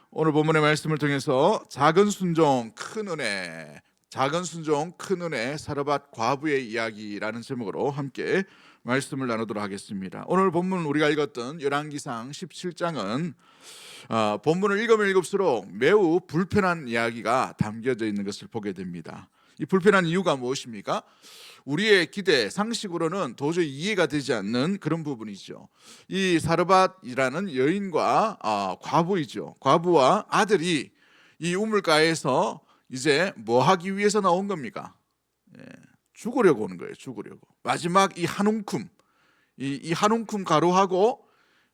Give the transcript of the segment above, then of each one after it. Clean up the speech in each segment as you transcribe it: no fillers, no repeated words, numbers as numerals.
오늘 본문의 말씀을 통해서 작은 순종 큰 은혜, 작은 순종 큰 은혜 사르밧 과부의 이야기라는 제목으로 함께 말씀을 나누도록 하겠습니다. 오늘 본문 우리가 읽었던 열왕기상 17장은 본문을 읽으면 읽을수록 매우 불편한 이야기가 담겨져 있는 것을 보게 됩니다. 이 불편한 이유가 무엇입니까? 우리의 기대, 상식으로는 도저히 이해가 되지 않는 그런 부분이죠. 이 사르밧이라는 여인과 과부이죠. 과부와 아들이 이 우물가에서 이제 뭐 하기 위해서 나온 겁니까? 죽으려고 오는 거예요. 죽으려고. 마지막 이 한 움큼, 이 한 움큼 가루하고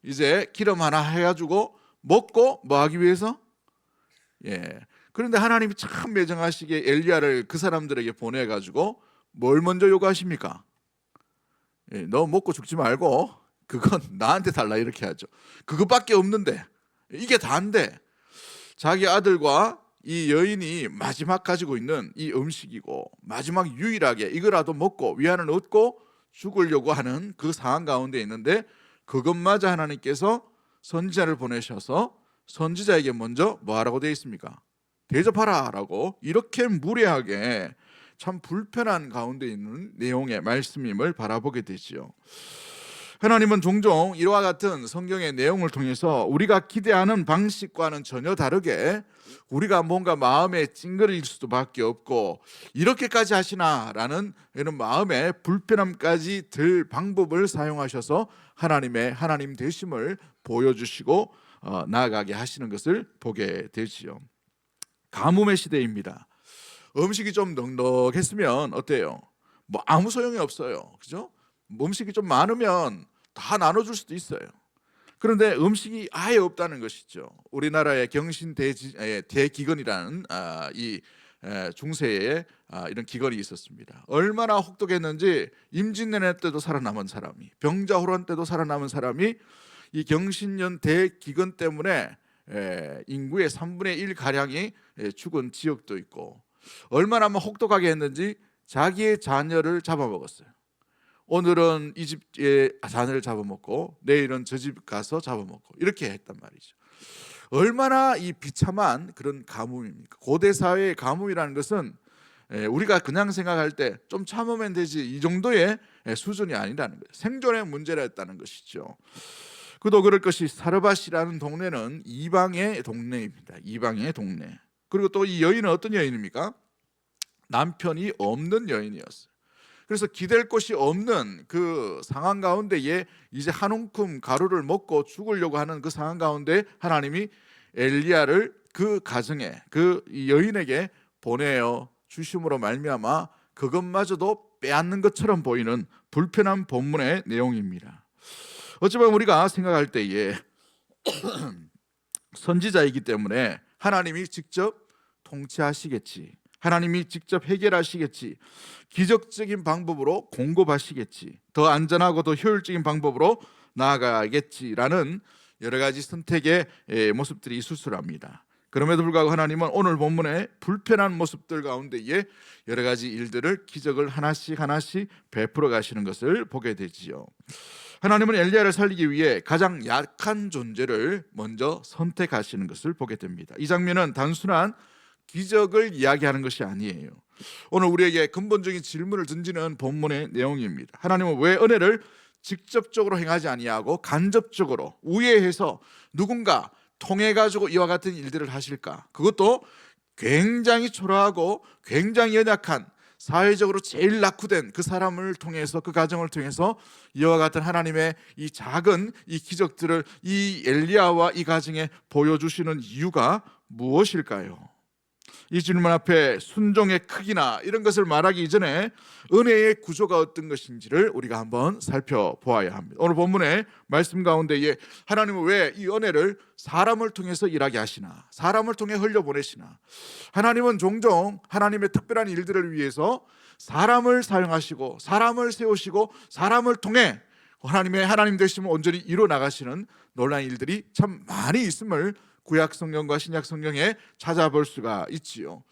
이제 기름 하나 해가지고 먹고 뭐 하기 위해서? 그런데 하나님이 참 매정하시게 엘리야를 그 사람들에게 보내가지고 뭘 먼저 요구하십니까? 너 먹고 죽지 말고 그건 나한테 달라 이렇게 하죠. 그것밖에 없는데 이게 다인데 자기 아들과 이 여인이 마지막 가지고 있는 이 음식이고 마지막 유일하게 이거라도 먹고 위안을 얻고 죽으려고 하는 그 상황 가운데 있는데 그것마저 하나님께서 선지자를 보내셔서 선지자에게 먼저 뭐 하라고 되어 있습니까? 대접하라 라고 이렇게 무례하게 참 불편한 가운데 있는 내용의 말씀임을 바라보게 되지요. 하나님은 종종 이와 같은 성경의 내용을 통해서 우리가 기대하는 방식과는 전혀 다르게 우리가 뭔가 마음에 찡그릴 수밖에 없고 이렇게까지 하시나라는 이런 마음의 불편함까지 들 방법을 사용하셔서 하나님 되심을 보여주시고 나아가게 하시는 것을 보게 되지요. 가뭄의 시대입니다. 음식이 좀 넉넉했으면 어때요? 뭐 아무 소용이 없어요. 그죠? 음식이 좀 많으면 다 나눠줄 수도 있어요. 그런데 음식이 아예 없다는 것이죠. 우리나라의 경신 대기근이라는 이 중세에 이런 기근이 있었습니다. 얼마나 혹독했는지 임진왜란 때도 살아남은 사람이, 병자호란 때도 살아남은 사람이 이 경신년 대기근 때문에 인구의 3분의 1 가량이 죽은 지역도 있고 얼마나 혹독하게 했는지 자기의 자녀를 잡아먹었어요. 오늘은 이 집의 자녀를 잡아먹고 내일은 저 집 가서 잡아먹고 이렇게 했단 말이죠. 얼마나 이 비참한 그런 가뭄입니까? 고대 사회의 가뭄이라는 것은 우리가 그냥 생각할 때 좀 참으면 되지 이 정도의 수준이 아니라는 거예요. 생존의 문제라였다는 것이죠. 그도 그럴 것이 사르밧이라는 동네는 이방의 동네입니다. 이방의 동네. 그리고 또 이 여인은 어떤 여인입니까? 남편이 없는 여인이었어요. 그래서 기댈 곳이 없는 그 상황 가운데에 이제 한 움큼 가루를 먹고 죽으려고 하는 그 상황 가운데 하나님이 엘리야를 그 가정에 그 여인에게 보내어 주심으로 말미암아 그것마저도 빼앗는 것처럼 보이는 불편한 본문의 내용입니다. 어쩌면 우리가 생각할 때에 선지자이기 때문에 하나님이 직접 통치하시겠지, 하나님이 직접 해결하시겠지, 기적적인 방법으로 공급하시겠지, 더 안전하고 더 효율적인 방법으로 나아가겠지라는 여러 가지 선택의 모습들이 있을 수 합니다. 그럼에도 불구하고 하나님은 오늘 본문의 불편한 모습들 가운데에 여러 가지 일들을 기적을 하나씩 베풀어 가시는 것을 보게 되지요. 하나님은 엘리야를 살리기 위해 가장 약한 존재를 먼저 선택하시는 것을 보게 됩니다. 이 장면은 단순한 기적을 이야기하는 것이 아니에요. 오늘 우리에게 근본적인 질문을 던지는 본문의 내용입니다. 하나님은 왜 은혜를 직접적으로 행하지 아니하고 간접적으로 우회해서 누군가 통해 가지고 이와 같은 일들을 하실까? 그것도 굉장히 초라하고 굉장히 연약한 사회적으로 제일 낙후된 그 사람을 통해서, 그 가정을 통해서 이와 같은 하나님의 이 작은 이 기적들을 이 엘리야와 이 가정에 보여주시는 이유가 무엇일까요? 이 질문 앞에 순종의 크기나 이런 것을 말하기 이전에 은혜의 구조가 어떤 것인지를 우리가 한번 살펴보아야 합니다. 오늘 본문의 말씀 가운데에 하나님은 왜 이 은혜를 사람을 통해서 일하게 하시나, 사람을 통해 흘려보내시나. 하나님은 종종 하나님의 특별한 일들을 위해서 사람을 사용하시고 사람을 세우시고 사람을 통해 하나님 되심을 온전히 이루어 나가시는 놀라운 일들이 참 많이 있음을 구약 성경과 신약 성경에 찾아볼 수가 있지요.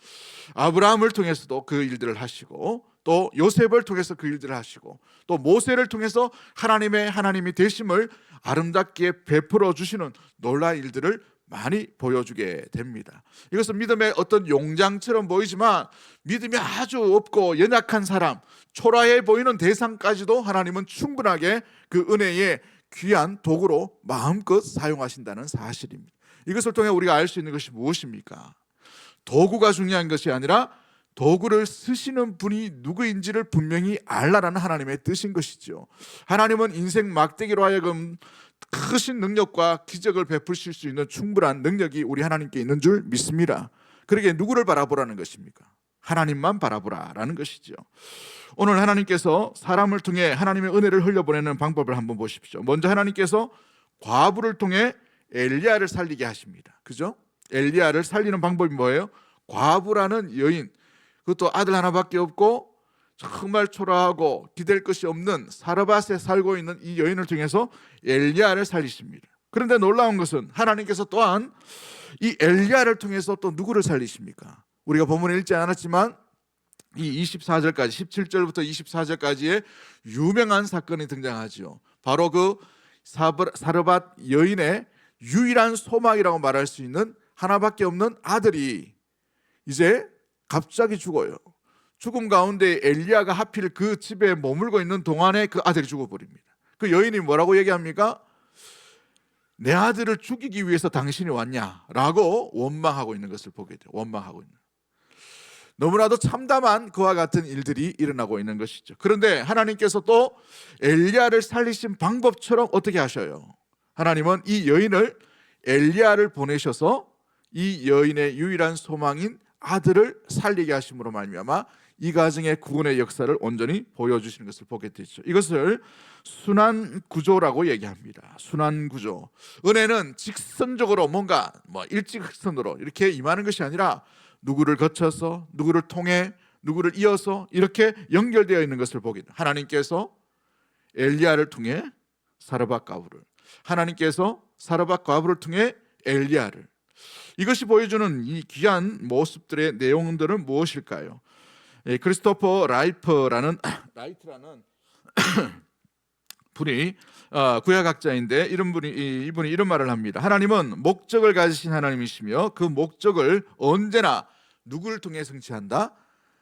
아브라함을 통해서도 그 일들을 하시고 또 요셉을 통해서 그 일들을 하시고 또 모세를 통해서 하나님이 되심을 아름답게 베풀어 주시는 놀라운 일들을 많이 보여주게 됩니다. 이것은 믿음의 어떤 용장처럼 보이지만 믿음이 아주 없고 연약한 사람, 초라해 보이는 대상까지도 하나님은 충분하게 그 은혜의 귀한 도구로 마음껏 사용하신다는 사실입니다. 이것을 통해 우리가 알 수 있는 것이 무엇입니까? 도구가 중요한 것이 아니라 도구를 쓰시는 분이 누구인지를 분명히 알라라는 하나님의 뜻인 것이죠. 하나님은 인생 막대기로 하여금 크신 능력과 기적을 베푸실 수 있는 충분한 능력이 우리 하나님께 있는 줄 믿습니다. 그러기에 누구를 바라보라는 것입니까? 하나님만 바라보라라는 것이죠. 오늘 하나님께서 사람을 통해 하나님의 은혜를 흘려보내는 방법을 한번 보십시오. 먼저 하나님께서 과부를 통해 엘리야를 살리게 하십니다. 그죠? 엘리야를 살리는 방법이 뭐예요? 과부라는 여인, 그것도 아들 하나밖에 없고 정말 초라하고 기댈 것이 없는 사르밧에 살고 있는 이 여인을 통해서 엘리야를 살리십니다. 그런데 놀라운 것은 하나님께서 또한 이 엘리야를 통해서 또 누구를 살리십니까? 우리가 본문에 읽지 않았지만 이 24절까지 17절부터 24절까지의 유명한 사건이 등장하죠. 바로 그 사르밧 여인의 유일한 소망이라고 말할 수 있는 하나밖에 없는 아들이 이제 갑자기 죽어요. 죽음 가운데 엘리야가 하필 그 집에 머물고 있는 동안에 그 아들이 죽어버립니다. 그 여인이 뭐라고 얘기합니까? 내 아들을 죽이기 위해서 당신이 왔냐라고 원망하고 있는 것을 보게 돼요. 원망하고 있는. 너무나도 참담한 그와 같은 일들이 일어나고 있는 것이죠. 그런데 하나님께서 또 엘리야를 살리신 방법처럼 어떻게 하셔요? 하나님은 이 여인을 엘리야를 보내셔서 이 여인의 유일한 소망인 아들을 살리게 하심으로 말미암아 이 가정의 구원의 역사를 온전히 보여주시는 것을 보게 되죠. 이것을 순환구조라고 얘기합니다. 순환구조. 은혜는 직선적으로 뭔가 일직선으로 이렇게 임하는 것이 아니라 누구를 거쳐서 누구를 통해 누구를 이어서 이렇게 연결되어 있는 것을 보게 돼요. 하나님께서 엘리야를 통해 사르밧 과부를, 하나님께서 사르밧 과부를 통해 엘리야를, 이것이 보여주는 이 귀한 모습들의 내용들은 무엇일까요? 크리스토퍼 라이트라는 분이 구약학자인데 이분이 이런 말을 합니다. 하나님은 목적을 가지신 하나님이시며 그 목적을 언제나 누구를 통해 성취한다?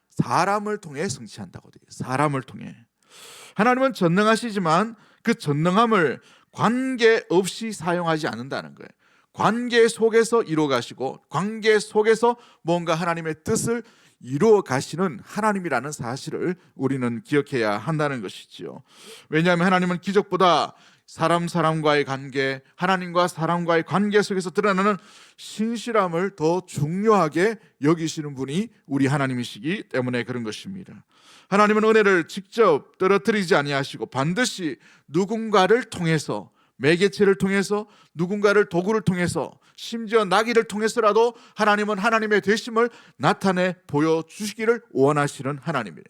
사람을 통해 성취한다고 돼요. 사람을 통해. 하나님은 전능하시지만 그 전능함을 관계없이 사용하지 않는다는 거예요. 관계 속에서 이루어 가시고 관계 속에서 뭔가 하나님의 뜻을 이루어 가시는 하나님이라는 사실을 우리는 기억해야 한다는 것이지요. 왜냐하면 하나님은 기적보다 사람과의 관계, 하나님과 사람과의 관계 속에서 드러나는 신실함을 더 중요하게 여기시는 분이 우리 하나님이시기 때문에 그런 것입니다. 하나님은 은혜를 직접 떨어뜨리지 아니하시고 반드시 누군가를 통해서, 매개체를 통해서, 누군가를 도구를 통해서, 심지어 나귀를 통해서라도 하나님은 하나님의 되심을 나타내 보여주시기를 원하시는 하나님이래요.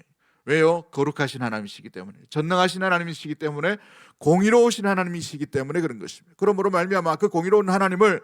왜요? 거룩하신 하나님이시기 때문에, 전능하신 하나님이시기 때문에, 공의로우신 하나님이시기 때문에 그런 것입니다. 그러므로 말미암아 그 공의로운 하나님을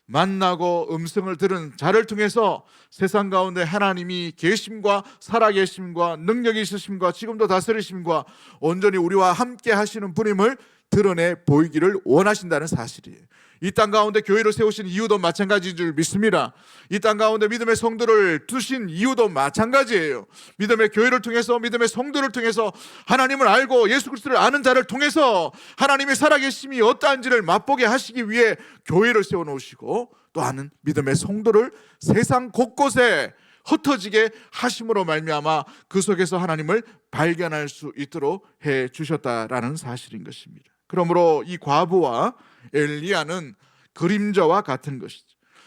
만나고 음성을 들은 자를 통해서 세상 가운데 하나님이 계심과 살아계심과 능력이 있으심과 지금도 다스리심과 온전히 우리와 함께 하시는 분임을 드러내 보이기를 원하신다는 사실이에요. 이 땅 가운데 교회를 세우신 이유도 마찬가지인 줄 믿습니다. 이 땅 가운데 믿음의 성도를 두신 이유도 마찬가지예요. 믿음의 교회를 통해서, 믿음의 성도를 통해서 하나님을 알고 예수 그리스도를 아는 자를 통해서 하나님의 살아계심이 어떠한지를 맛보게 하시기 위해 교회를 세워놓으시고, 또 아는 믿음의 성도를 세상 곳곳에 흩어지게 하심으로 말미암아 그 속에서 하나님을 발견할 수 있도록 해 주셨다라는 사실인 것입니다. 그러므로 이 과부와 엘리야는 그림자와 같은 것이죠.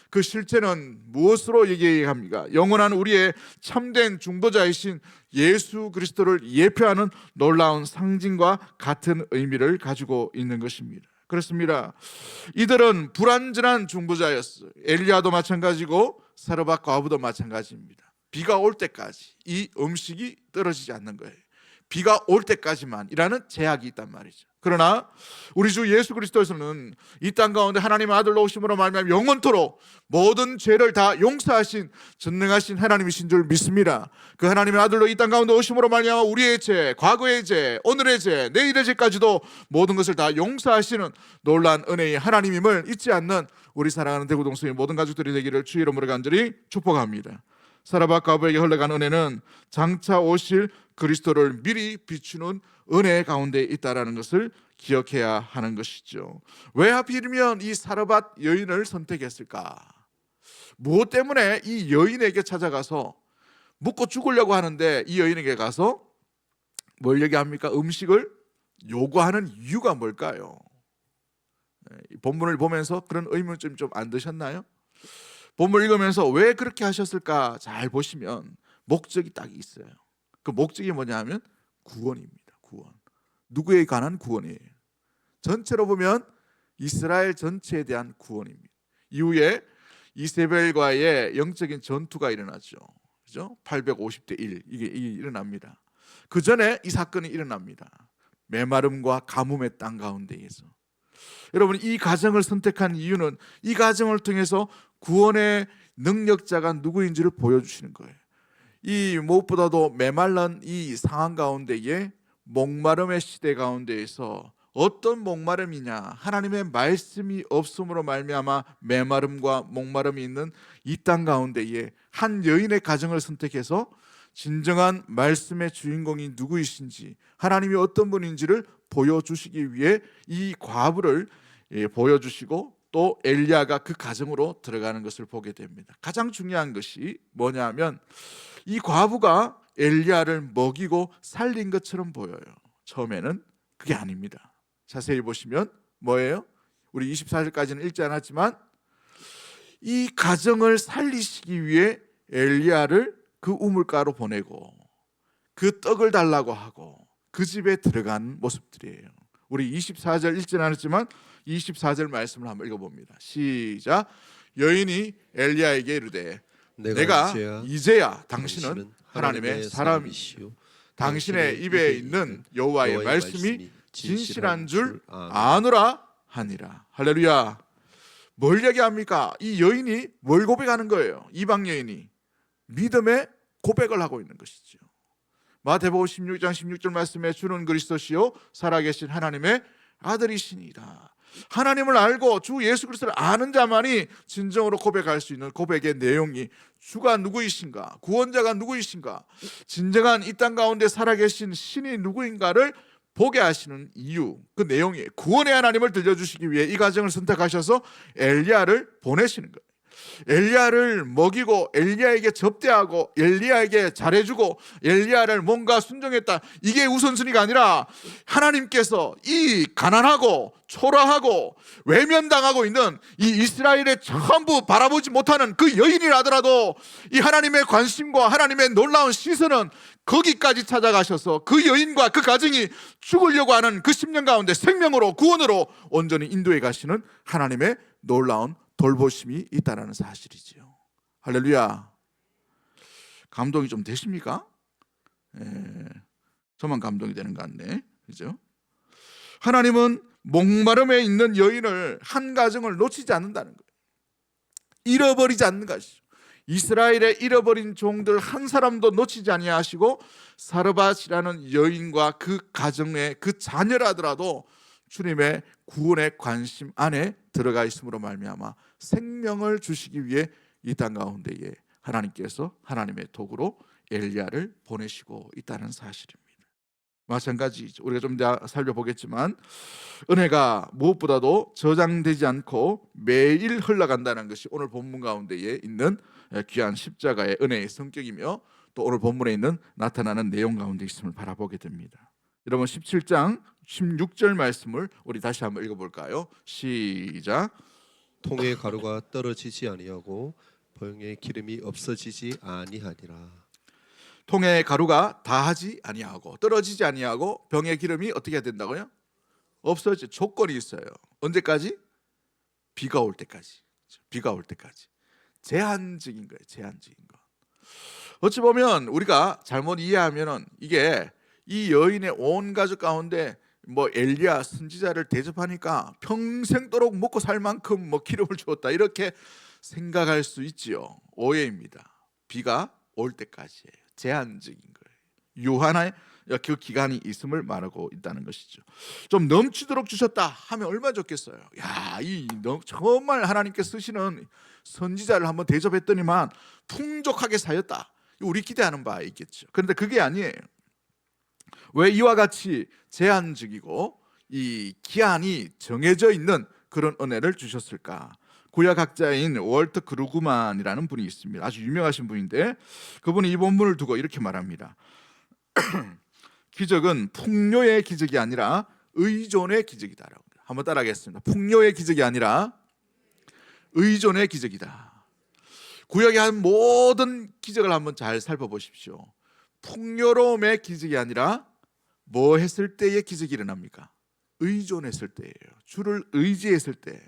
그 실체는 무엇으로 얘기합니까? 영원한 우리의 참된 중보자이신 예수 그리스도를 예표하는 놀라운 상징과 같은 의미를 가지고 있는 것입니다. 그렇습니다. 이들은 불완전한 중보자였어요. 엘리야도 마찬가지고 사르밧 과부도 마찬가지입니다. 비가 올 때까지 이 음식이 떨어지지 않는 거예요. 비가 올 때까지만이라는 제약이 있단 말이죠. 그러나 우리 주 예수 그리스도에서는 이 땅 가운데 하나님의 아들로 오심으로 말미암아 영원토록 모든 죄를 다 용서하신 전능하신 하나님이신 줄 믿습니다. 그 하나님의 아들로 이 땅 가운데 오심으로 말미암아 우리의 죄, 과거의 죄, 오늘의 죄, 내일의 죄까지도 모든 것을 다 용서하시는 놀라운 은혜의 하나님임을 잊지 않는 우리 사랑하는 대구동성의 모든 가족들이 되기를 주의 이름으로 간절히 축복합니다. 사라밧 과부에게 흘러간 은혜는 장차 오실 그리스도를 미리 비추는 은혜 가운데 있다라는 것을 기억해야 하는 것이죠. 왜 하필이면 이 사르밧 여인을 선택했을까? 무엇 때문에 이 여인에게 찾아가서 묻고 죽으려고 하는데 이 여인에게 가서 뭘 얘기합니까? 음식을 요구하는 이유가 뭘까요? 이 본문을 보면서 그런 의문점이 좀 안 드셨나요? 본문 읽으면서 왜 그렇게 하셨을까 잘 보시면 목적이 딱 있어요. 그 목적이 뭐냐 하면 구원입니다. 구원. 누구에 관한 구원이에요? 전체로 보면 이스라엘 전체에 대한 구원입니다. 이후에 이세벨과의 영적인 전투가 일어나죠. 그죠? 850대 1 이게 일어납니다. 그 전에 이 사건이 일어납니다. 메마름과 가뭄의 땅 가운데에서. 여러분, 이 가정을 선택한 이유는 이 가정을 통해서 구원의 능력자가 누구인지를 보여주시는 거예요. 이 무엇보다도 메말른 이 상황 가운데에 목마름의 시대 가운데에서 어떤 목마름이냐, 하나님의 말씀이 없음으로 말미암아 메마름과 목마름이 있는 이 땅 가운데에 한 여인의 가정을 선택해서 진정한 말씀의 주인공이 누구이신지, 하나님이 어떤 분인지를 보여주시기 위해 이 과부를 보여주시고 또 엘리야가 그 가정으로 들어가는 것을 보게 됩니다. 가장 중요한 것이 뭐냐면 이 과부가 엘리야를 먹이고 살린 것처럼 보여요. 처음에는 그게 아닙니다. 자세히 보시면 뭐예요? 우리 24절까지는 읽지 않았지만 이 가정을 살리시기 위해 엘리야를 그 우물가로 보내고 그 떡을 달라고 하고 그 집에 들어간 모습들이에요. 우리 24절 읽지 않았지만 24절 말씀을 한번 읽어봅니다. 시작. 여인이 엘리야에게 이르되 내가 이제야 당신은 하나님의 사람이시오 당신의 입에 있는 여호와의 말씀이 진실한 줄 아노라 하니라. 할렐루야. 뭘 얘기합니까? 이 여인이 뭘 고백하는 거예요? 이방 여인이 믿음의 고백을 하고 있는 것이죠. 마태복음 16장 16절 말씀에 주는 그리스도시요 살아계신 하나님의 아들이시니라. 하나님을 알고 주 예수 그리스도를 아는 자만이 진정으로 고백할 수 있는 고백의 내용이 주가 누구이신가, 구원자가 누구이신가, 진정한 이 땅 가운데 살아계신 신이 누구인가를 보게 하시는 이유, 그 내용이 구원의 하나님을 들려주시기 위해 이 가정을 선택하셔서 엘리야를 보내시는 거예요. 엘리야를 먹이고 엘리야에게 접대하고 엘리야에게 잘해주고 엘리야를 뭔가 순종했다, 이게 우선순위가 아니라 하나님께서 이 가난하고 초라하고 외면당하고 있는 이 이스라엘의 전부 바라보지 못하는 그 여인이라더라도 이 하나님의 관심과 하나님의 놀라운 시선은 거기까지 찾아가셔서 그 여인과 그 가정이 죽으려고 하는 그 10년 가운데 생명으로 구원으로 온전히 인도해 가시는 하나님의 놀라운 돌보심이 있다는 사실이지요. 할렐루야. 감동이 좀 되십니까? 저만 감동이 되는 것 같네. 그죠? 하나님은 목마름에 있는 여인을, 한 가정을 놓치지 않는다는 거예요. 잃어버리지 않는 것이죠. 이스라엘의 잃어버린 종들 한 사람도 놓치지 아니하시고 사르밧이라는 여인과 그 가정의 그 자녀라더라도 주님의 구원의 관심 안에 들어가 있음으로 말미암아 생명을 주시기 위해 이 땅 가운데에 하나님께서 하나님의 도구로 엘리야를 보내시고 있다는 사실입니다. 마찬가지죠. 우리가 좀 더 살펴보겠지만 은혜가 무엇보다도 저장되지 않고 매일 흘러간다는 것이 오늘 본문 가운데에 있는 귀한 십자가의 은혜의 성격이며 또 오늘 본문에 있는 나타나는 내용 가운데 있음을 바라보게 됩니다. 여러분 17장 16절 말씀을 우리 다시 한번 읽어볼까요? 시작. 통의 가루가 떨어지지 아니하고 병의 기름이 없어지지 아니하니라. 통의 가루가 다하지 아니하고 떨어지지 아니하고 병의 기름이 어떻게 해야 된다고요? 없어지. 조건이 있어요. 언제까지? 비가 올 때까지. 비가 올 때까지. 제한적인 거예요. 제한적인 거. 어찌 보면 우리가 잘못 이해하면은 이게 이 여인의 온 가족 가운데 뭐 엘리야 선지자를 대접하니까 평생도록 먹고 살 만큼 뭐 기름을 주었다 이렇게 생각할 수 있지요. 오해입니다. 비가 올 때까지예요. 제한적인 거예요. 그 기간이 있음을 말하고 있다는 것이죠. 좀 넘치도록 주셨다 하면 얼마나 좋겠어요. 야, 정말 하나님께 쓰시는 선지자를 한번 대접했더니만 풍족하게 사였다. 우리 기대하는 바 있겠죠. 그런데 그게 아니에요. 왜 이와 같이 제한적이고 이 기한이 정해져 있는 그런 은혜를 주셨을까? 구약학자인 월트 그루그만이라는 분이 있습니다. 아주 유명하신 분인데 그분이 이 본문을 두고 이렇게 말합니다. 기적은 풍요의 기적이 아니라 의존의 기적이다라고. 한번 따라하겠습니다. 풍요의 기적이 아니라 의존의 기적이다. 구약의 한 모든 기적을 한번 잘 살펴보십시오. 풍요로움의 기적이 아니라 뭐 했을 때의 기적이 일어납니까? 의존했을 때예요. 주를 의지했을 때.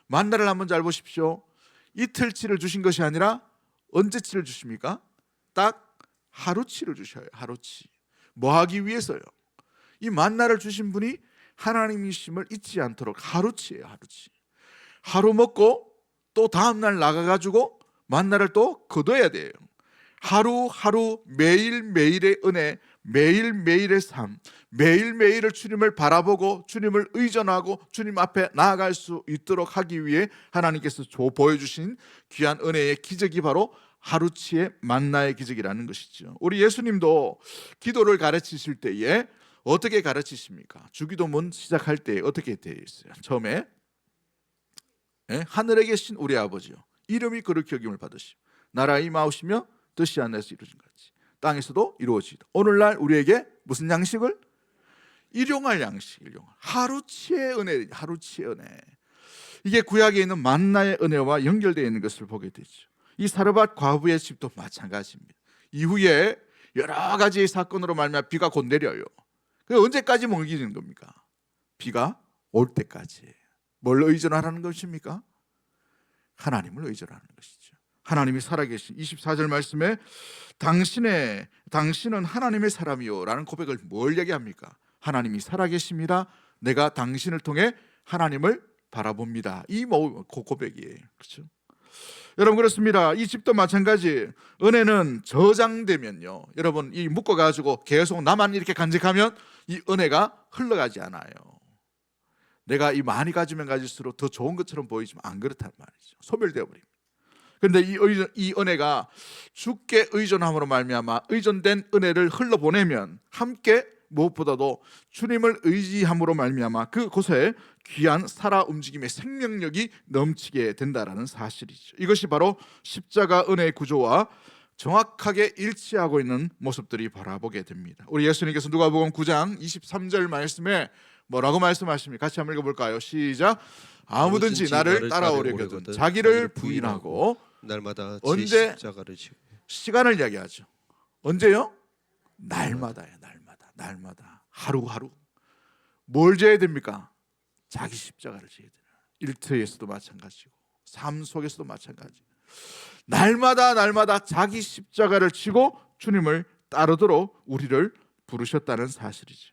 만나를 한번 잘 보십시오. 이틀치를 주신 것이 아니라 언제치를 주십니까? 딱 하루치를 주셔요. 하루치. 뭐 하기 위해서요? 이 만나를 주신 분이 하나님이심을 잊지 않도록 하루치예요. 하루치. 하루 먹고 또 다음날 나가가지고 만나를 또 거둬야 돼요. 하루하루 매일매일의 은혜, 매일매일의 삶, 매일매일을 주님을 바라보고 주님을 의존하고 주님 앞에 나아갈 수 있도록 하기 위해 하나님께서 보여주신 귀한 은혜의 기적이 바로 하루치의 만나의 기적이라는 것이죠. 우리 예수님도 기도를 가르치실 때에 어떻게 가르치십니까? 주기도문 시작할 때 어떻게 되어 있어요? 처음에 하늘에 계신 우리 아버지요, 이름이 거룩히 여김을 받으시오. 나라 임하오시며 뜻이 하늘에서 이루어진 같이 땅에서도 이루어지이다. 오늘날 우리에게 무슨 양식을? 일용할 양식, 하루치의 은혜, 하루치의 은혜. 이게 구약에 있는 만나의 은혜와 연결되어 있는 것을 보게 되죠. 이 사르밧 과부의 집도 마찬가지입니다. 이후에 여러 가지 사건으로 말미암아 비가 곧 내려요. 그 언제까지 먹이는 겁니까? 비가 올 때까지. 뭘 의존하라는 것입니까? 하나님을 의존하는 것이죠. 하나님이 살아계신 24절 말씀에 당신은 하나님의 사람이요 라는 고백을 뭘 얘기합니까? 하나님이 살아계십니다. 내가 당신을 통해 하나님을 바라봅니다. 이 고백이에요. 그렇죠? 여러분, 그렇습니다. 이 집도 마찬가지. 은혜는 저장되면요, 여러분, 이 묶어가지고 계속 나만 이렇게 간직하면 이 은혜가 흘러가지 않아요. 내가 이 많이 가지면 가질수록 더 좋은 것처럼 보이지만 안 그렇단 말이죠. 소멸되어 버립니다. 그런데 이 은혜가 주께 의존함으로 말미암아 의존된 은혜를 흘러보내면 함께 무엇보다도 주님을 의지함으로 말미암아 그곳에 귀한 살아 움직임의 생명력이 넘치게 된다라는 사실이죠. 이것이 바로 십자가 은혜의 구조와 정확하게 일치하고 있는 모습들이 바라보게 됩니다. 우리 예수님께서 누가복음 9장 23절 말씀에 뭐라고 말씀하십니까? 같이 한번 읽어볼까요? 시작. 아무든지 나를 따라오려거든 자기를 부인하고 날마다 언제? 십자가를 지고. 시간을 이야기하죠. 언제요? 날마다요. 날마다 하루하루. 뭘 져야 됩니까? 자기 십자가를 져야 돼요. 일터에서도 마찬가지고 삶 속에서도 마찬가지. 날마다 자기 십자가를 지고 주님을 따르도록 우리를 부르셨다는 사실이죠.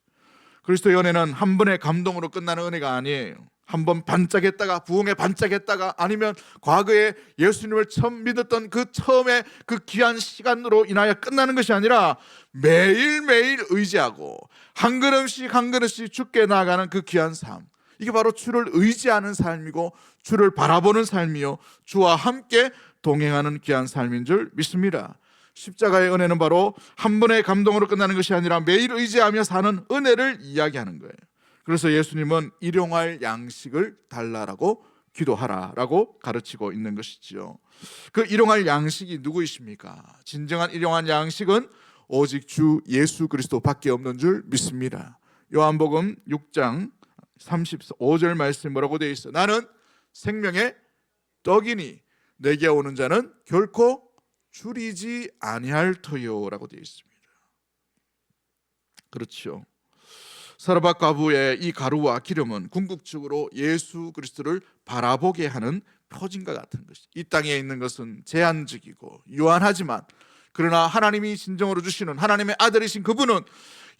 그리스도의 은혜는 한 번의 감동으로 끝나는 은혜가 아니에요. 한 번 반짝했다가 부흥에 반짝했다가 아니면 과거에 예수님을 처음 믿었던 그 처음에 그 귀한 시간으로 인하여 끝나는 것이 아니라 매일매일 의지하고 한 걸음씩 주께 나아가는 그 귀한 삶. 이게 바로 주를 의지하는 삶이고 주를 바라보는 삶이요, 주와 함께 동행하는 귀한 삶인 줄 믿습니다. 십자가의 은혜는 바로 한 번의 감동으로 끝나는 것이 아니라 매일 의지하며 사는 은혜를 이야기하는 거예요. 그래서 예수님은 일용할 양식을 달라라고 기도하라라고 가르치고 있는 것이지요. 그 일용할 양식이 누구이십니까? 진정한 일용할 양식은 오직 주 예수 그리스도밖에 없는 줄 믿습니다. 요한복음 6장 35절 말씀 뭐라고 되어 있어? 나는 생명의 떡이니 내게 오는 자는 결코 줄이지 아니할 터요라고 되어 있습니다. 그렇죠. 사르밧 과부의 이 가루와 기름은 궁극적으로 예수 그리스도를 바라보게 하는 표징과 같은 것이. 이 땅에 있는 것은 제한적이고 유한하지만 그러나 하나님이 진정으로 주시는 하나님의 아들이신 그분은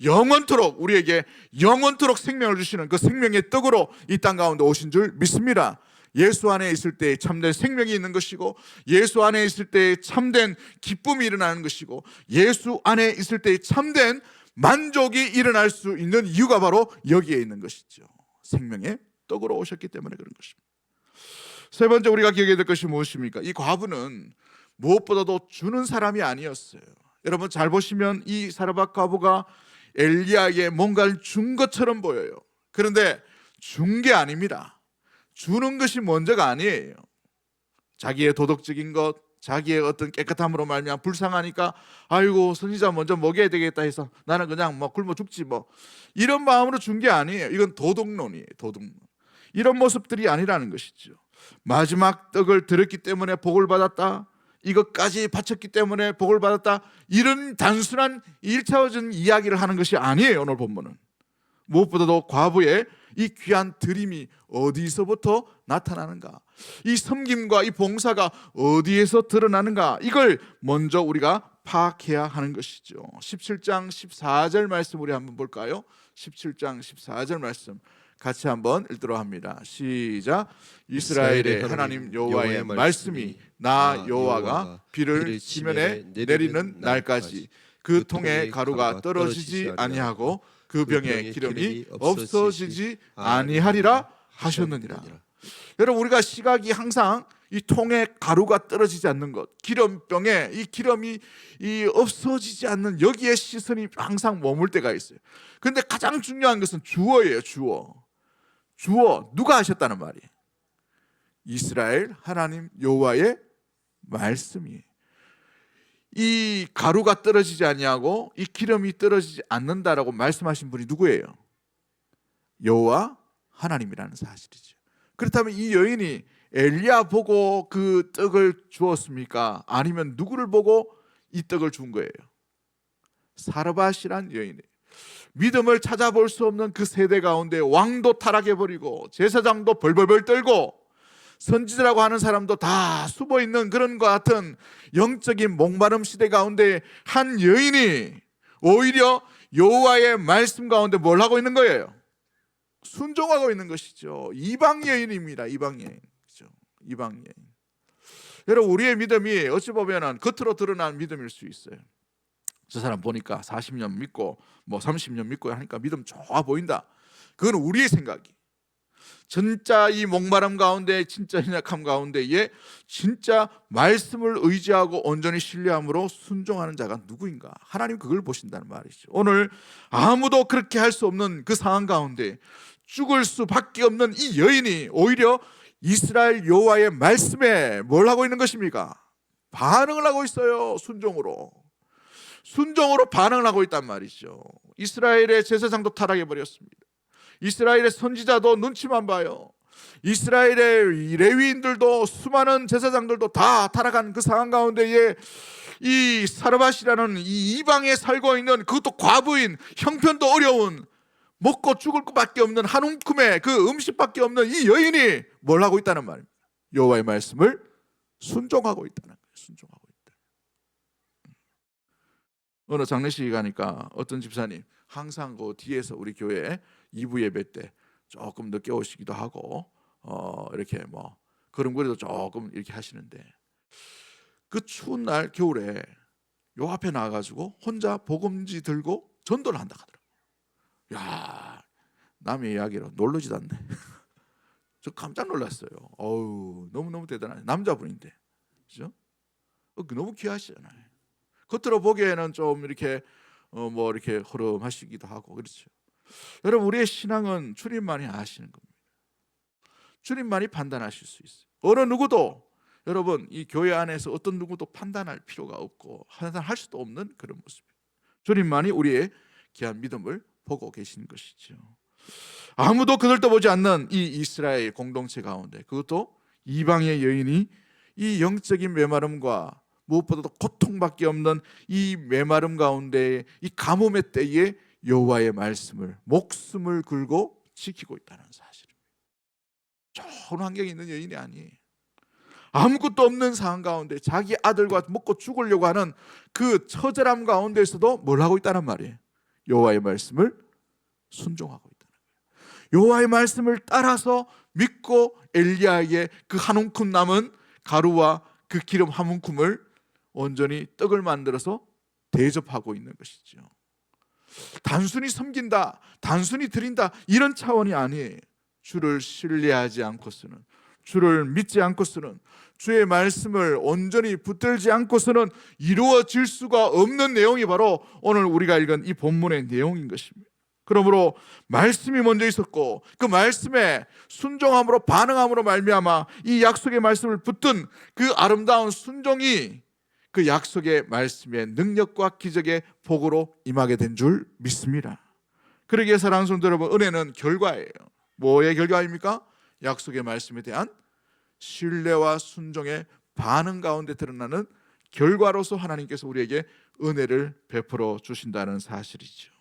영원토록 우리에게 영원토록 생명을 주시는 그 생명의 떡으로 이 땅 가운데 오신 줄 믿습니다. 예수 안에 있을 때 참된 생명이 있는 것이고 예수 안에 있을 때 참된 기쁨이 일어나는 것이고 예수 안에 있을 때 참된 만족이 일어날 수 있는 이유가 바로 여기에 있는 것이죠. 생명의 떡으로 오셨기 때문에 그런 것입니다. 세 번째 우리가 기억해야 될 것이 무엇입니까? 이 과부는 무엇보다도 주는 사람이 아니었어요. 여러분 잘 보시면 이 사르밧 과부가 엘리야에게 뭔가를 준 것처럼 보여요. 그런데 준 게 아닙니다. 주는 것이 먼저가 아니에요. 자기의 도덕적인 것, 자기의 어떤 깨끗함으로 말미암아 불쌍하니까 아이고 선지자 먼저 먹여야 되겠다 해서 나는 그냥 뭐 굶어 죽지 뭐 이런 마음으로 준 게 아니에요. 이건 도덕론이에요. 도덕론. 이런 모습들이 아니라는 것이죠. 마지막 떡을 들었기 때문에 복을 받았다, 이것까지 바쳤기 때문에 복을 받았다, 이런 단순한 1차원적인 이야기를 하는 것이 아니에요. 오늘 본문은 무엇보다도 과부의 이 귀한 드림이 어디서부터 나타나는가, 이 섬김과 이 봉사가 어디에서 드러나는가, 이걸 먼저 우리가 파악해야 하는 것이죠. 17장 14절 말씀 우리 한번 볼까요? 17장 14절 말씀 같이 한번 읽도록 합니다. 시작. 이스라엘의 하나님 여호와의 말씀이 나 여호와가 비를 지면에 내리는 날까지 그 통에 가루가 떨어지지 아니하고 그 병에 기름이 없어지지 아니하리라 하셨느니라. 여러분 우리가 시각이 항상 이 통에 가루가 떨어지지 않는 것, 기름병에 이 기름이 없어지지 않는 여기에 시선이 항상 머물 때가 있어요. 그런데 가장 중요한 것은 주어예요. 주어 누가 하셨다는 말이에요? 이스라엘 하나님 여호와의 말씀이. 이 가루가 떨어지지 아니하고 이 기름이 떨어지지 않는다라고 말씀하신 분이 누구예요? 여호와 하나님이라는 사실이죠. 그렇다면 이 여인이 엘리야 보고 그 떡을 주었습니까? 아니면 누구를 보고 이 떡을 준 거예요? 사르밧이란 여인이에요. 믿음을 찾아볼 수 없는 그 세대 가운데 왕도 타락해버리고 제사장도 벌벌벌 떨고 선지자라고 하는 사람도 다 숨어있는 그런 것 같은 영적인 목마름 시대 가운데 한 여인이 오히려 여호와의 말씀 가운데 뭘 하고 있는 거예요? 순종하고 있는 것이죠. 이방 여인입니다. 이방 여인. 그렇죠? 이방 여인. 여러분 우리의 믿음이 어찌 보면 겉으로 드러난 믿음일 수 있어요. 저 사람 보니까 40년 믿고 뭐 30년 믿고 하니까 믿음 좋아 보인다. 그건 우리의 생각이. 진짜 이 목마름 가운데, 진짜 연약함 가운데에 진짜 말씀을 의지하고 온전히 신뢰함으로 순종하는 자가 누구인가? 하나님 그걸 보신다는 말이죠. 오늘 아무도 그렇게 할 수 없는 그 상황 가운데 죽을 수밖에 없는 이 여인이 오히려 이스라엘 여호와의 말씀에 뭘 하고 있는 것입니까? 반응을 하고 있어요. 순종으로 반응을 하고 있단 말이죠. 이스라엘의 제사장도 타락해버렸습니다. 이스라엘의 선지자도 눈치만 봐요. 이스라엘의 레위인들도 수많은 제사장들도 다 타락한 그 상황 가운데에 이 사르밧이라는 이 이방에 살고 있는 그것도 과부인, 형편도 어려운, 먹고 죽을 것밖에 없는 한 움큼의 그 음식밖에 없는 이 여인이 뭘 하고 있다는 말입니다. 여호와의 말씀을 순종하고 있다는 거예요. 순종하고 있다. 어느 장례식에 가니까 어떤 집사님 항상 그 뒤에서 우리 교회 2부 예배 때 조금 늦게 오시기도 하고 이렇게 뭐 걸음걸이도 조금 이렇게 하시는데 그 추운 날 겨울에 요 앞에 나와가지고 혼자 복음지 들고 전도를 한다 하더라고요. 야, 남의 이야기로 놀라지도 않네. 저 깜짝 놀랐어요. 어우, 너무너무 대단하네. 남자분인데, 그죠? 너무 귀하시잖아요. 겉으로 보기에는 좀 이렇게 뭐 이렇게 허름하시기도 하고 그렇죠. 여러분 우리의 신앙은 주님만이 아시는 겁니다. 주님만이 판단하실 수 있어요. 어느 누구도 여러분 이 교회 안에서 어떤 누구도 판단할 필요가 없고 판단할 수도 없는 그런 모습이에요. 주님만이 우리의 귀한 믿음을 보고 계시는 것이죠. 아무도 그들도 보지 않는 이 이스라엘 공동체 가운데 그것도 이방의 여인이 이 영적인 메마름과 무엇보다도 고통밖에 없는 이 메마름 가운데 이 가뭄의 때에 여호와의 말씀을 목숨을 걸고 지키고 있다는 사실입니다. 좋은 환경에 있는 여인이 아니에요. 아무것도 없는 상황 가운데 자기 아들과 먹고 죽으려고 하는 그 처절함 가운데서도 뭘 하고 있다는 말이에요. 여호와의 말씀을 순종하고 있다는 거예요. 여호와의 말씀을 따라서 믿고 엘리야에게 그 한 움큼 남은 가루와 그 기름 한 움큼을 온전히 떡을 만들어서 대접하고 있는 것이죠. 단순히 섬긴다, 단순히 드린다 이런 차원이 아니에요. 주를 신뢰하지 않고서는, 주를 믿지 않고서는, 주의 말씀을 온전히 붙들지 않고서는 이루어질 수가 없는 내용이 바로 오늘 우리가 읽은 이 본문의 내용인 것입니다. 그러므로 말씀이 먼저 있었고 그 말씀에 순종함으로 반응함으로 말미암아 이 약속의 말씀을 붙든 그 아름다운 순종이 그 약속의 말씀의 능력과 기적의 복으로 임하게 된 줄 믿습니다. 그러기에 사랑하는 성도 여러분, 은혜는 결과예요. 뭐의 결과입니까? 약속의 말씀에 대한 신뢰와 순종의 반응 가운데 드러나는 결과로서 하나님께서 우리에게 은혜를 베풀어 주신다는 사실이죠.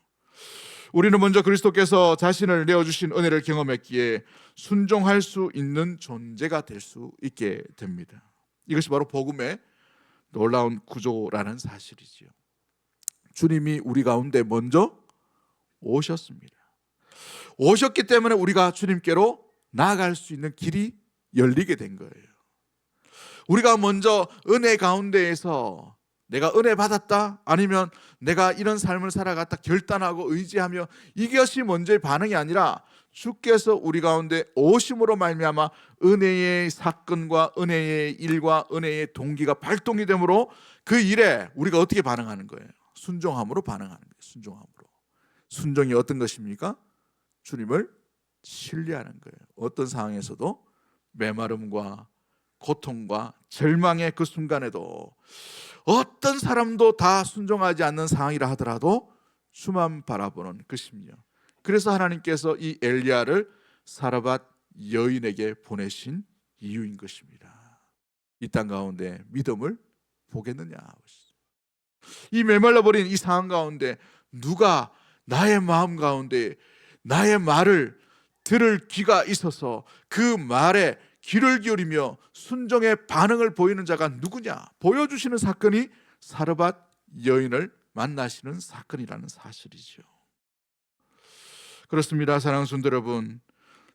우리는 먼저 그리스도께서 자신을 내어주신 은혜를 경험했기에 순종할 수 있는 존재가 될 수 있게 됩니다. 이것이 바로 복음의 놀라운 구조라는 사실이지요. 주님이 우리 가운데 먼저 오셨습니다. 오셨기 때문에 우리가 주님께로 나아갈 수 있는 길이 열리게 된 거예요. 우리가 먼저 은혜 가운데에서 내가 은혜 받았다, 아니면 내가 이런 삶을 살아갔다 결단하고 의지하며 이것이 먼저의 반응이 아니라 주께서 우리 가운데 오심으로 말미암아 은혜의 사건과 은혜의 일과 은혜의 동기가 발동이 되므로 그 일에 우리가 어떻게 반응하는 거예요? 순종함으로 반응하는 거예요. 순종함으로. 순종이 어떤 것입니까? 주님을 신뢰하는 거예요. 어떤 상황에서도 메마름과 고통과 절망의 그 순간에도 어떤 사람도 다 순종하지 않는 상황이라 하더라도 주만 바라보는 그 심령. 그래서 하나님께서 이 엘리야를 사르밧 여인에게 보내신 이유인 것입니다. 이 땅 가운데 믿음을 보겠느냐. 이 메말라버린 이 상황 가운데 누가 나의 마음 가운데 나의 말을 들을 귀가 있어서 그 말에 귀를 기울이며 순종의 반응을 보이는 자가 누구냐 보여주시는 사건이 사르밧 여인을 만나시는 사건이라는 사실이죠. 그렇습니다. 사랑하는 성도 여러분,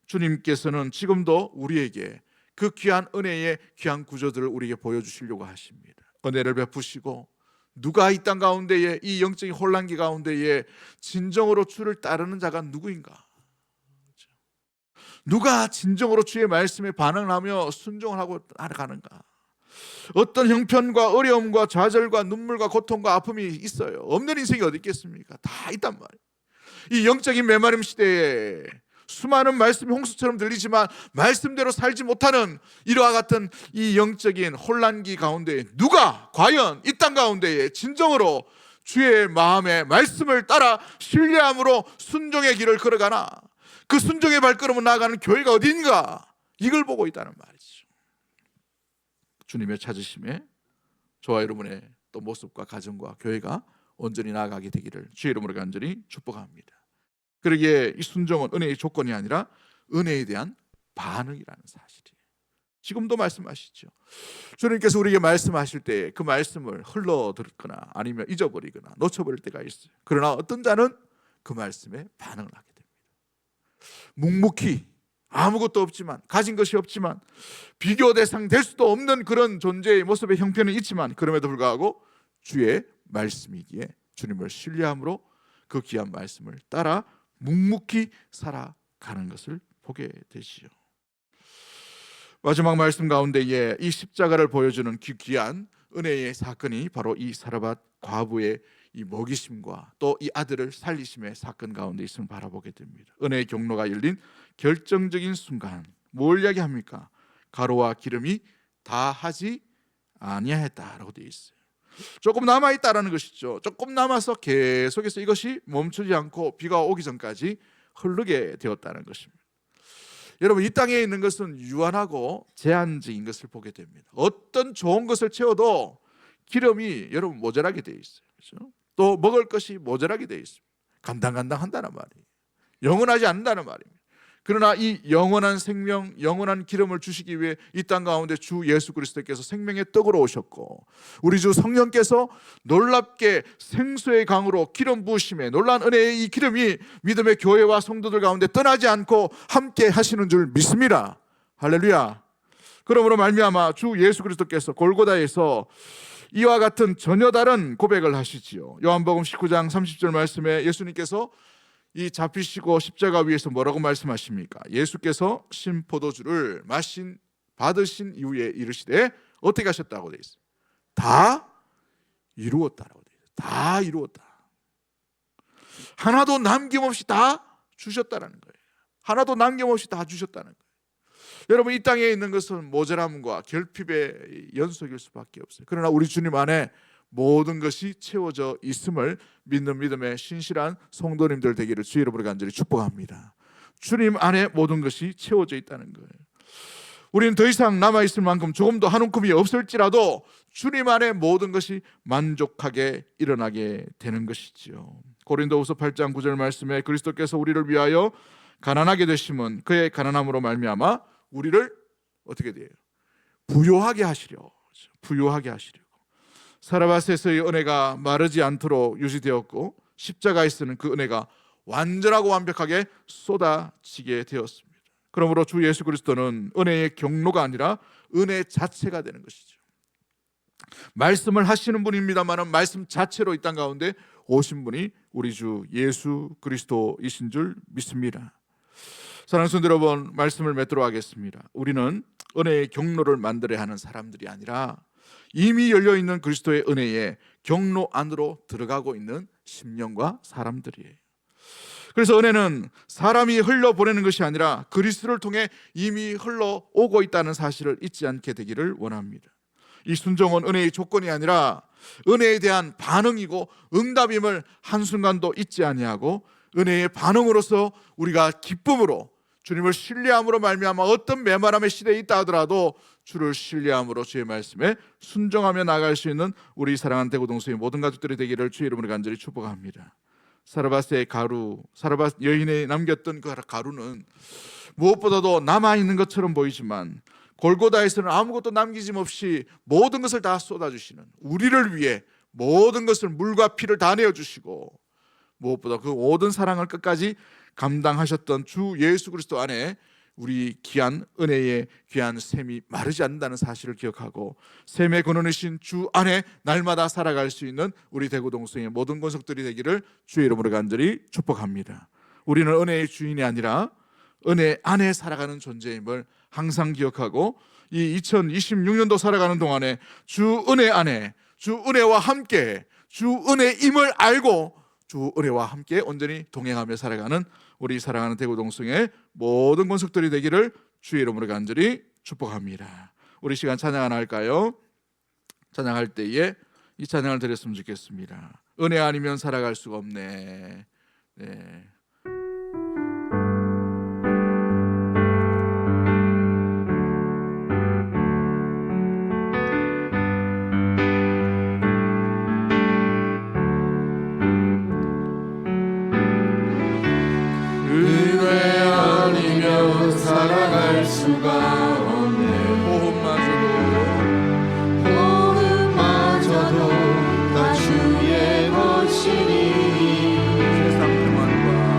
주님께서는 지금도 우리에게 그 귀한 은혜의 귀한 구조들을 우리에게 보여주시려고 하십니다. 은혜를 베푸시고 누가 이 땅 가운데에 이 영적인 혼란기 가운데에 진정으로 주를 따르는 자가 누구인가? 누가 진정으로 주의 말씀에 반응을 하며 순종을 하고 나아가는가? 어떤 형편과 어려움과 좌절과 눈물과 고통과 아픔이 있어요. 없는 인생이 어디 있겠습니까? 다 있단 말이에요. 이 영적인 메마름 시대에 수많은 말씀이 홍수처럼 들리지만 말씀대로 살지 못하는 이와 같은 이 영적인 혼란기 가운데 누가 과연 이 땅 가운데에 진정으로 주의 마음의 말씀을 따라 신뢰함으로 순종의 길을 걸어가나? 그 순종의 발걸음을 나아가는 교회가 어디인가? 이걸 보고 있다는 말이죠. 주님의 찾으심에 저와 여러분의 또 모습과 가정과 교회가 온전히 나아가게 되기를 주의 이름으로 간절히 축복합니다. 그러기에 이 순종은 은혜의 조건이 아니라 은혜에 대한 반응이라는 사실이에요. 지금도 말씀하시죠. 주님께서 우리에게 말씀하실 때 그 말씀을 흘러들거나 아니면 잊어버리거나 놓쳐버릴 때가 있어요. 그러나 어떤 자는 그 말씀에 반응을 하게 됩니다. 묵묵히 아무것도 없지만, 가진 것이 없지만, 비교 대상 될 수도 없는 그런 존재의 모습의 형편은 있지만 그럼에도 불구하고 주의 말씀이기에 주님을 신뢰함으로 그 귀한 말씀을 따라 묵묵히 살아가는 것을 보게 되시죠. 마지막 말씀 가운데에 이 십자가를 보여주는 귀한 은혜의 사건이 바로 이 사르밧 과부의 이 먹이심과 또 이 아들을 살리심의 사건 가운데 있음을 바라보게 됩니다. 은혜의 경로가 열린 결정적인 순간, 뭘 이야기합니까? 가루와 기름이 다 하지 아니하였다라고 되어 있어요. 조금 남아있다라는 것이죠. 조금 남아서 계속해서 이것이 멈추지 않고 비가 오기 전까지 흐르게 되었다는 것입니다. 여러분, 이 땅에 있는 것은 유한하고 제한적인 것을 보게 됩니다. 어떤 좋은 것을 채워도 기름이 여러분 모자라게 되어 있어요. 그렇죠? 또 먹을 것이 모자라게 되어 있습니다. 간당간당한다는 말이에요. 영원하지 않는다는 말입니다. 그러나 이 영원한 생명, 영원한 기름을 주시기 위해 이 땅 가운데 주 예수 그리스도께서 생명의 떡으로 오셨고 우리 주 성령께서 놀랍게 생수의 강으로 기름 부으심에 놀라운 은혜의 이 기름이 믿음의 교회와 성도들 가운데 떠나지 않고 함께 하시는 줄 믿습니다. 할렐루야. 그러므로 말미암아 주 예수 그리스도께서 골고다에서 이와 같은 전혀 다른 고백을 하시지요. 요한복음 19장 30절 말씀에 예수님께서 이 잡히시고 십자가 위에서 뭐라고 말씀하십니까? 예수께서 신포도주를 받으신 이후에 이르시되 어떻게 하셨다고 되어 있어요? 다 이루었다라고 되어 있어요. 다 이루었다. 하나도 남김없이 다 주셨다라는 거예요. 하나도 남김없이 다 주셨다는 거예요. 여러분, 이 땅에 있는 것은 모자람과 결핍의 연속일 수밖에 없어요. 그러나 우리 주님 안에 모든 것이 채워져 있음을 믿는 믿음의 신실한 성도님들 되기를 주의 이름으로 간절히 축복합니다. 주님 안에 모든 것이 채워져 있다는 거예요. 우리는 더 이상 남아있을 만큼 조금도 한 움큼이 없을지라도 주님 안에 모든 것이 만족하게 일어나게 되는 것이지요. 고린도후서 8장 9절 말씀에 그리스도께서 우리를 위하여 가난하게 되심은 그의 가난함으로 말미암아 우리를 어떻게 돼요? 부요하게 하시려. 부요하게 하시려고. 사라바스에서의 은혜가 마르지 않도록 유지되었고 십자가에 쓰는 그 은혜가 완전하고 완벽하게 쏟아지게 되었습니다. 그러므로 주 예수 그리스도는 은혜의 경로가 아니라 은혜 자체가 되는 것이죠. 말씀을 하시는 분입니다만 말씀 자체로 이 땅 가운데 오신 분이 우리 주 예수 그리스도이신 줄 믿습니다. 사랑하는 성도 여러분, 말씀을 맺도록 하겠습니다. 우리는 은혜의 경로를 만들어야 하는 사람들이 아니라 이미 열려있는 그리스도의 은혜의 경로 안으로 들어가고 있는 심령과 사람들이에요. 그래서 은혜는 사람이 흘려보내는 것이 아니라 그리스도를 통해 이미 흘러오고 있다는 사실을 잊지 않게 되기를 원합니다. 이 순종은 은혜의 조건이 아니라 은혜에 대한 반응이고 응답임을 한순간도 잊지 아니하고 은혜의 반응으로서 우리가 기쁨으로 주님을 신뢰함으로 말미암아 어떤 메마람의 시대에 있다 하더라도 주를 신뢰함으로 주의 말씀에 순종하며 나아갈 수 있는 우리 사랑하는 대구동성의 모든 가족들이 되기를 주의 이름으로 간절히 축복합니다. 사르바스의 가루, 사르바스 여인이 남겼던 그 가루는 무엇보다도 남아있는 것처럼 보이지만 골고다에서는 아무것도 남기짐 없이 모든 것을 다 쏟아주시는, 우리를 위해 모든 것을 물과 피를 다 내어주시고 무엇보다 그 모든 사랑을 끝까지 감당하셨던 주 예수 그리스도 안에 우리 귀한 은혜의 귀한 샘이 마르지 않는다는 사실을 기억하고 샘의 근원이신 주 안에 날마다 살아갈 수 있는 우리 대구동성의 모든 권속들이 되기를 주의 이름으로 간절히 축복합니다. 우리는 은혜의 주인이 아니라 은혜 안에 살아가는 존재임을 항상 기억하고 이 2026년도 살아가는 동안에 주 은혜 안에 주 은혜와 함께 주 은혜임을 알고 주 은혜와 함께 온전히 동행하며 살아가는 우리 사랑하는 대구동성의 모든 권속들이 되기를 주의 이름으로 간절히 축복합니다. 우리 시간 찬양 하나 할까요? 찬양할 때에 이 찬양을 드렸으면 좋겠습니다. 은혜 아니면 살아갈 수가 없네. 네. 살아갈 수가 없네. 호흡마저도 다 주의 것이니 세상 평안과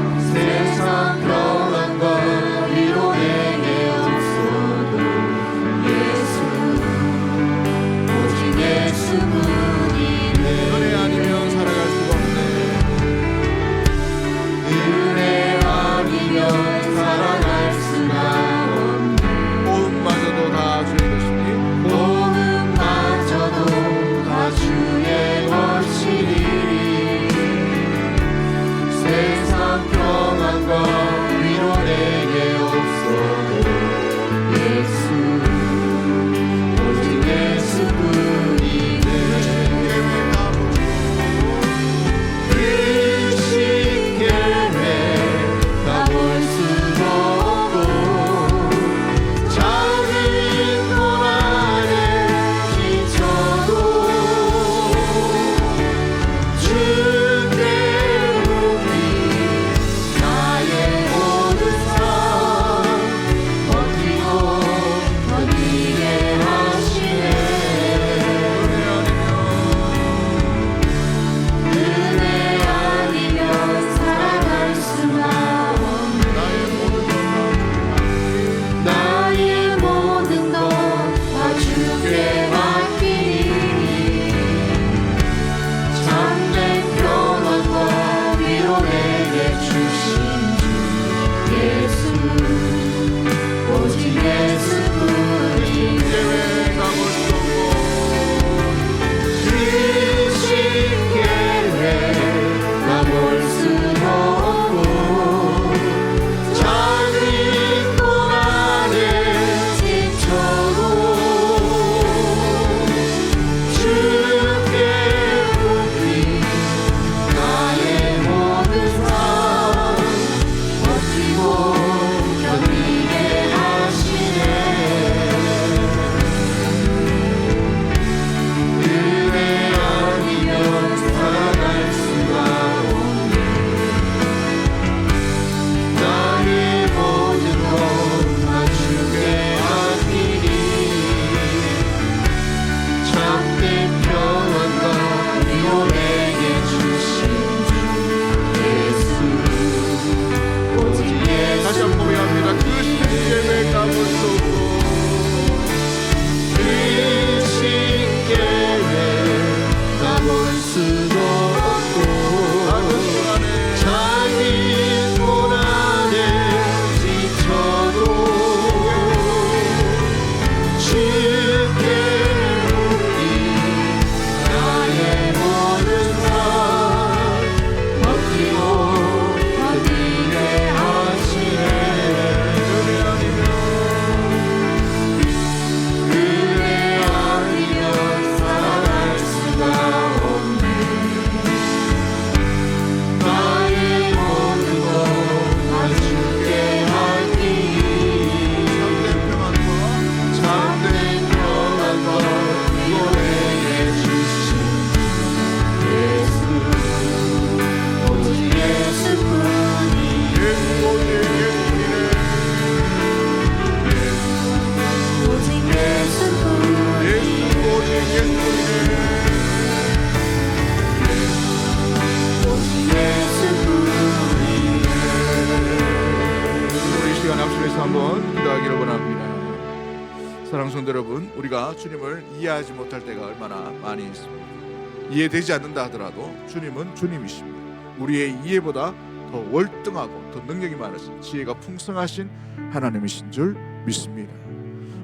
사랑하는 성도 여러분, 우리가 주님을 이해하지 못할 때가 얼마나 많이 있습니다. 이해되지 않는다 하더라도 주님은 주님이십니다. 우리의 이해보다 더 월등하고 더 능력이 많으신, 지혜가 풍성하신 하나님이신 줄 믿습니다.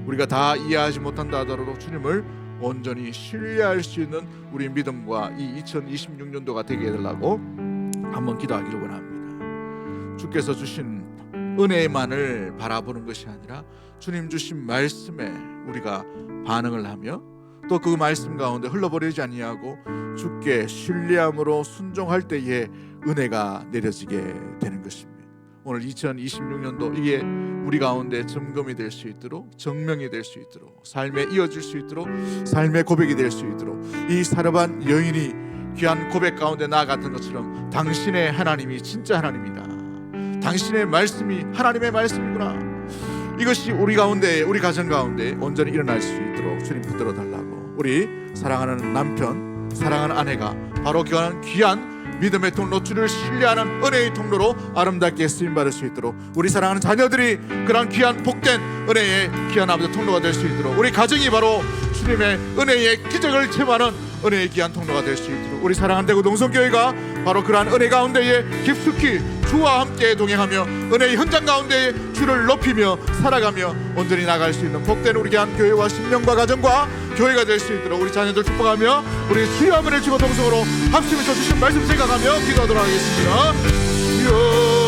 우리가 다 이해하지 못한다 하더라도 주님을 온전히 신뢰할 수 있는 우리 믿음과 이 2026년도가 되게 해달라고 한번 기도하기를 원합니다. 주께서 주신 은혜만을 바라보는 것이 아니라 주님 주신 말씀에 우리가 반응을 하며 또 그 말씀 가운데 흘러버리지 아니하고 주께 신뢰함으로 순종할 때에 은혜가 내려지게 되는 것입니다. 오늘 2026년도 이게 우리 가운데 점검이 될 수 있도록, 정명이 될 수 있도록, 삶에 이어질 수 있도록, 삶의 고백이 될 수 있도록, 이 사르밧 여인이 귀한 고백 가운데 나아갔던 것처럼 당신의 하나님이 진짜 하나님이다, 당신의 말씀이 하나님의 말씀이구나, 이것이 우리 가운데, 우리 가정 가운데 온전히 일어날 수 있도록 주님 붙들어 달라고, 우리 사랑하는 남편, 사랑하는 아내가 바로 귀한 믿음의 통로, 주를 신뢰하는 은혜의 통로로 아름답게 쓰임받을 수 있도록, 우리 사랑하는 자녀들이 그런 귀한 복된 은혜의 귀한 아버지 통로가 될 수 있도록, 우리 가정이 바로 주님의 은혜의 기적을 체험하는 은혜의 귀한 통로가 될 수 있도록, 우리 사랑하는 대구 농성교회가 바로 그러한 은혜 가운데에 깊숙이 주와 함께 동행하며 은혜의 현장 가운데에 주를 높이며 살아가며 온전히 나갈 수 있는 복된 우리 귀한 교회와 신명과 가정과 교회가 될 수 있도록 우리 자녀들 축복하며 우리 주여 한번 외치고 동성으로 합심해서 주신 말씀 생각하며 기도하도록 하겠습니다. 주여